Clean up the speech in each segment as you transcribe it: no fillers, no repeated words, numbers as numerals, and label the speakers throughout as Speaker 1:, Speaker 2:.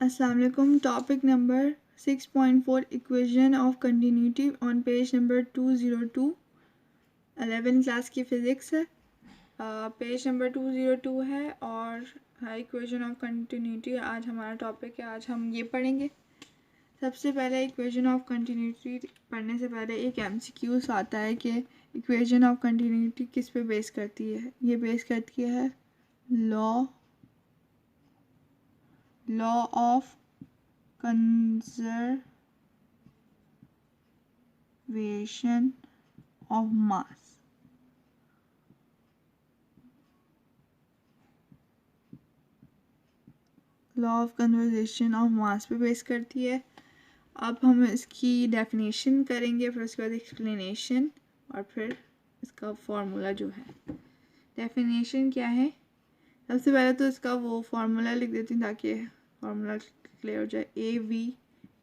Speaker 1: अस्सलाम वालेकुम। Topic number 6.4 equation of continuity on page number 202 11 class की फ़िज़िक्स है। पेज नंबर 202 है और इक्वेशन ऑफ कंटिन्यूटी आज हमारा टॉपिक है। आज हम ये पढ़ेंगे। सबसे पहले इक्वेशन ऑफ कंटिन्यूटी पढ़ने से पहले एक एमसीक्यूज आता है कि इक्वेशन ऑफ कंटिन्यूटी किस पे बेस करती है। ये बेस करती है law of conservation of mass. Law of conservation of mass पे बेस करती है। अब हम इसकी डेफिनेशन करेंगे, फिर उसके बाद एक्सप्लेनेशन और फिर इसका फॉर्मूला जो है। डेफिनेशन क्या है? सबसे पहले तो इसका वो फार्मूला लिख देती हूँ ताकि फार्मूला क्लियर हो जाए। A v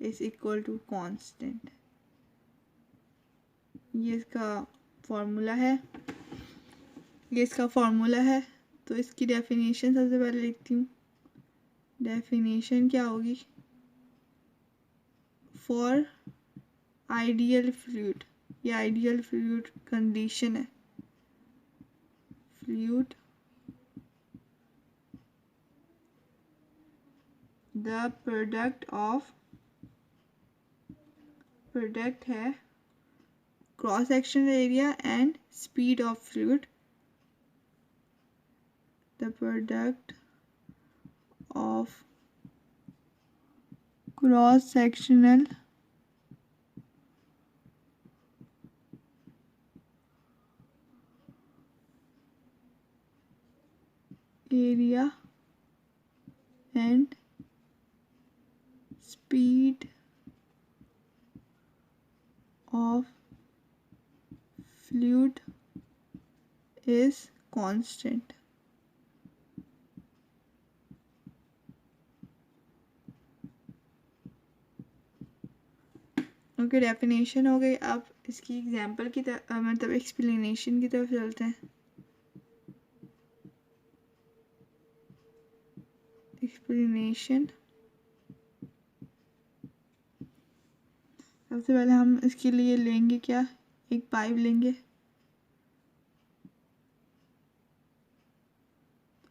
Speaker 1: is equal to constant, ये इसका फार्मूला है। तो इसकी डेफिनेशन सबसे पहले लिखती हूँ। डेफिनेशन क्या होगी? फॉर आइडियल फ्लूइड, ये आइडियल फ्लूइड कंडीशन है। फ्लूइड द प्रोडक्ट है cross sectional area and speed of fluid. The product of cross sectional area and speed of fluid is constant। Okay, definition हो गई। अब इसकी example की तरफ मतलब एक्सप्लेनेशन की तरफ चलते हैं। एक्सप्लेनेशन सबसे पहले हम इसके लिए लेंगे क्या? एक पाइप लेंगे।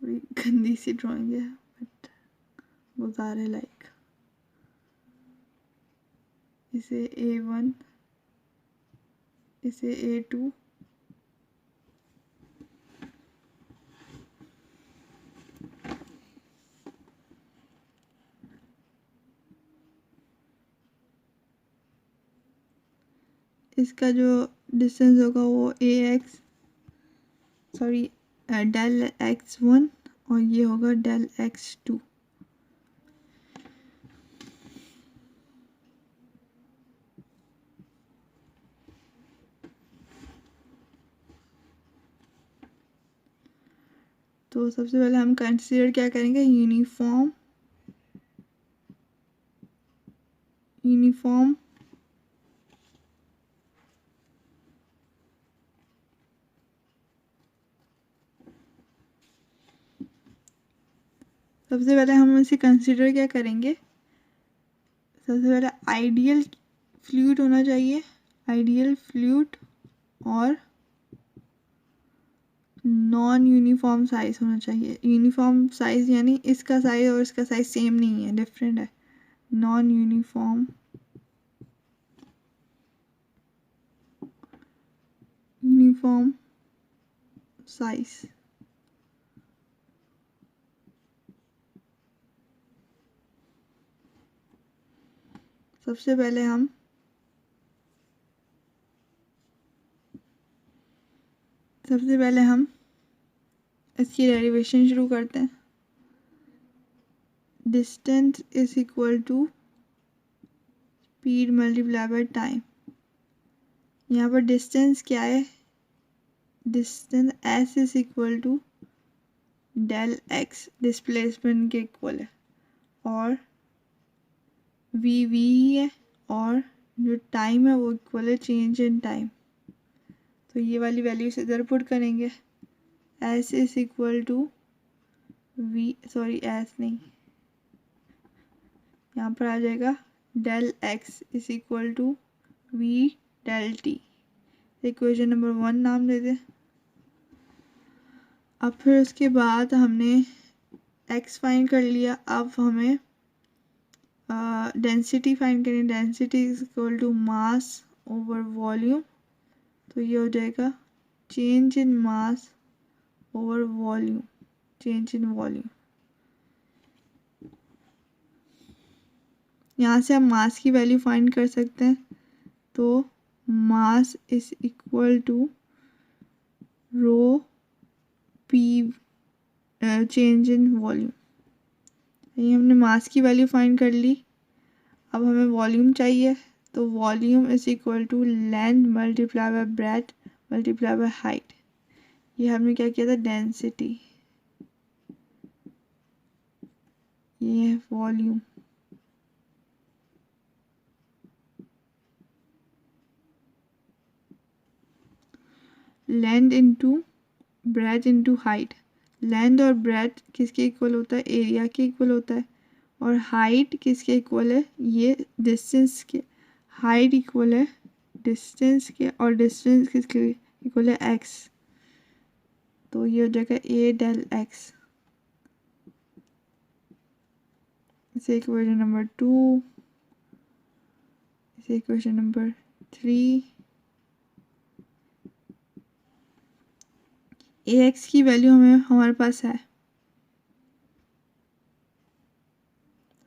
Speaker 1: थोड़ी गंदी सी ड्राइंग है बट गुजार है लाइक। इसे A1, इसे A2, इसका जो डिस्टेंस होगा वो डेल x1 और ये होगा डेल x2। तो सबसे पहले हम कंसीडर क्या करेंगे? यूनिफॉर्म सबसे पहले हम इसे कंसीडर क्या करेंगे? सबसे पहले आइडियल फ्लूइड होना चाहिए। आइडियल फ्लूइड और नॉन यूनिफॉर्म साइज होना चाहिए। यूनिफॉर्म साइज यानी इसका साइज और इसका साइज सेम नहीं है, डिफरेंट है। Non uniform size. सबसे पहले हम इसकी डेरिवेशन शुरू करते हैं। Distance is equal to speed multiply by time. यहाँ पर डिस्टेंस क्या है? Distance s is equal to del x, displacement के इक्वल है, और v ही है, और जो टाइम है वो इक्वल है चेंज इन टाइम। तो ये वाली वैल्यू से इधर पुट करेंगे। s is equal to s नहीं, यहाँ पर आ जाएगा del x is equal to v del t. Equation number 1 नाम दे दें। अब फिर उसके बाद हमने एक्स फाइंड कर लिया। अब हमें डेंसिटी फाइंड करनी। Density is equal to mass over volume. तो ये हो जाएगा change in mass over volume, change in volume. यहाँ से हम मास की वैल्यू फाइंड कर सकते हैं। तो mass is equal to rho p change in volume. ये हमने मास की वैल्यू फाइंड कर ली। अब हमें वॉल्यूम चाहिए। तो volume is equal to length multiply by breadth multiply by height. ये हमने क्या किया था, डेंसिटी। ये है volume. Length into breadth into height. Length और ब्रेथ किसके इक्वल होता है, एरिया के इक्वल होता है। और हाइट किसके इक्वल है, ये डिस्टेंस के। हाइट इक्वल है डिस्टेंस के और डिस्टेंस किसके इक्वल है, एक्स। तो ये हो जाएगा ए डेल एक्स। इसे इक्वेशन नंबर 2, इसे इक्वेशन नंबर 3। ए एक्स की वैल्यू हमारे पास है।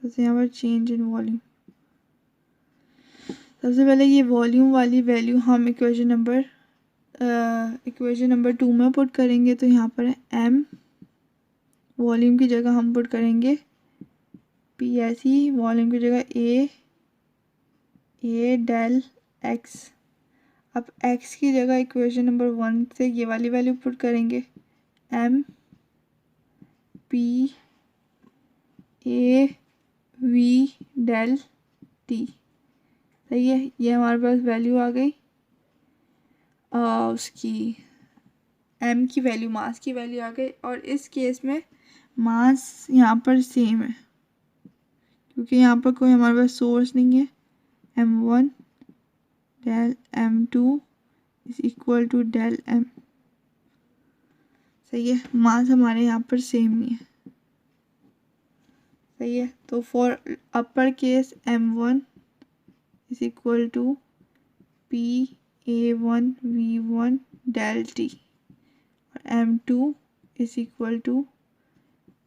Speaker 1: तो यहाँ पर चेंज इन वॉल्यूम। सबसे पहले ये वॉल्यूम वाली वैल्यू हम इक्वेशन नंबर 2 में पुट करेंगे। तो यहाँ पर है एम, वॉल्यूम की जगह हम पुट करेंगे पी एस ई, वॉल्यूम की जगह ए डेल एक्स। अब एक्स की जगह इक्वेशन नंबर 1 से ये वाली वैल्यू पुट करेंगे m p a v del t. सही है, ये हमारे पास वैल्यू आ गई। उसकी एम की वैल्यू, मास की वैल्यू आ गई। और इस केस में मास यहाँ पर सेम है क्योंकि यहाँ पर कोई हमारे पास सोर्स नहीं है। m1 del m2 is equal to del m। सही है, मास हमारे यहाँ पर सेम ही है। सही है, तो for upper case m1 is equal to p a1 v1 del t और m2 is equal to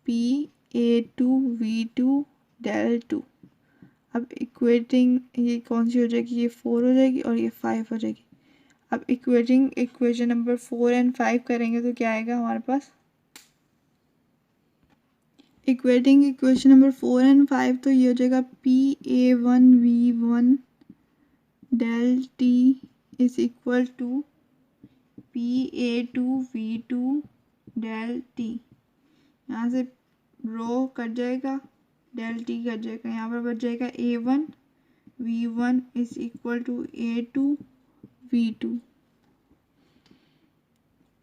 Speaker 1: p a2 v2 del 2। अब इक्वेटिंग ये कौन सी हो जाएगी, ये 4 हो जाएगी और ये 5 हो जाएगी। अब इक्वेटिंग इक्वेशन नंबर 4 एंड 5 करेंगे तो क्या आएगा हमारे पास, इक्वेटिंग इक्वेशन नंबर 4 एंड 5। तो ये हो जाएगा p a1 v1 del t is equal to p a2 v2 del t. यहाँ से रो कट जाएगा, डेल टी कट जाएगा, यहाँ पर बच जाएगा a1 v1 is equal to a2 v2।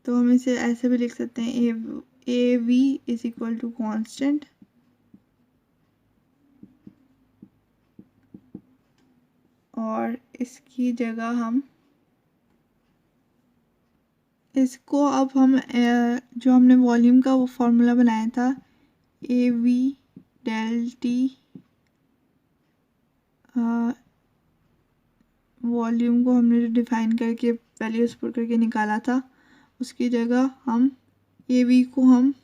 Speaker 1: तो हम इसे ऐसे भी लिख सकते हैं a v is equal to constant और इसकी जगह हम इसको, अब हम जो हमने वॉल्यूम का वो फॉर्मूला बनाया था a v del t, volume को हमने जो डिफाइन करके वैल्यूज पुट करके निकाला था, उसकी जगह हम ए वी को हम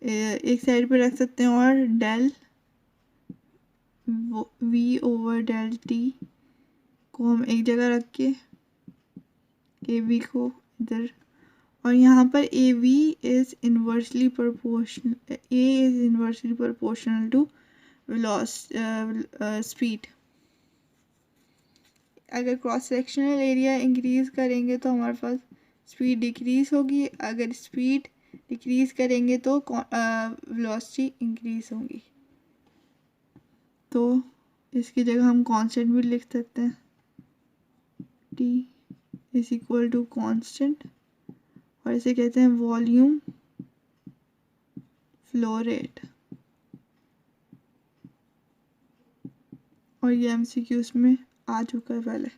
Speaker 1: एक साइड पे रख सकते हैं और del v over del t को हम एक जगह रख के ए वी को इधर, और यहाँ पर a v is inversely proportional, a is inversely proportional to speed. अगर क्रॉस सेक्शनल एरिया इंक्रीज करेंगे तो हमारे पास स्पीड डिक्रीज होगी, अगर स्पीड डिक्रीज करेंगे तो वेलोसिटी इंक्रीज होगी। तो इसकी जगह हम कांस्टेंट भी लिख सकते हैं, t is equal to constant, और इसे कहते हैं वॉल्यूम फ्लो रेट। और ये MCQs में आ चुका है पहले।